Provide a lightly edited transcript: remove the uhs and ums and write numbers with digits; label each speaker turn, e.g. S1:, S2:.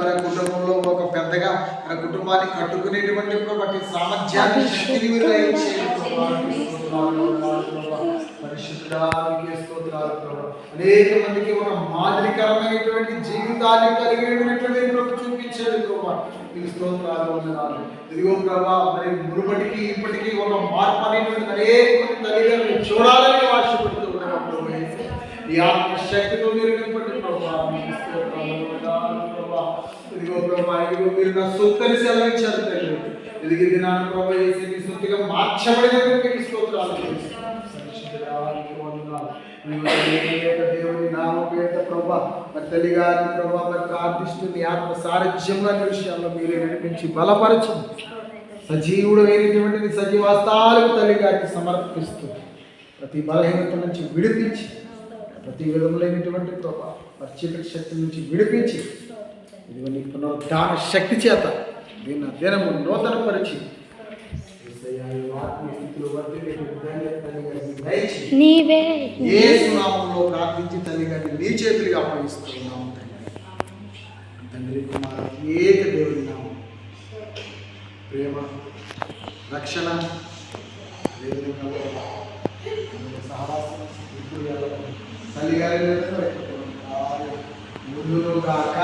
S1: మన కుటుంబంలో ఒక పెద్దగా మన కుటుంబాన్ని కట్టుకునేటువంటి ప్రతి సామర్థ్యాన్ని శక్తిని మీరు అనేక మందికి ఒక మాదిరికరమైనటువంటి జీవితాన్ని కలిగినటువంటి చూపించేది ప్రభా మీకు స్తోత్రాలు వందనాలు. ఇదిగో ప్రభా మరి మునుపటికి ఇప్పటికీ ఒక మార్పు అనేటువంటి అనేక మంది తల్లిదండ్రులు చూడాలని ఆశపడుతూ ఉన్నాం ప్రభు. ఈ ఆత్మశక్తితో మీరు నింపండి ప్రభా. ఇదిగో ప్రభా ఇదిగో మీరు నా సొత్తని సెలవించారు తల్లి. ఎదిగి దినాన ప్రభా చేసి మీ సొత్తుగా మార్చబడినందుకు మీకు స్తోత్రాలు. దేవుని నామపేట ప్రభా మరి తల్లి గారిని ప్రభా మరి ప్రార్థిస్తుంది ఆత్మ సారథ్యంలో విషయాల్లో మీరే నడిపించి బలపరచండి. సజీవుడు అయినటువంటి సజీవాస్తాలకు తల్లి గారికి సమర్పిస్తూ ప్రతి బలహీనత నుంచి విడిపించి ప్రతి విధములైనటువంటి ప్రభా మరి చీకటి శక్తి నుంచి విడిపించి ఇదిగో నీ పునరుద్ధాన శక్తి చేత దీన్ని దినము నూతనపరిచి
S2: నీవే
S1: యేసు నామములో ప్రార్థించి తల్లి గారిని నీ చేతులుగా అప్పగిస్తున్నాము తండ్రి కుమార ఏక దేవుని నామం ప్రేమ రక్షణ సహవాసం తల్లి గారి ముందుగాక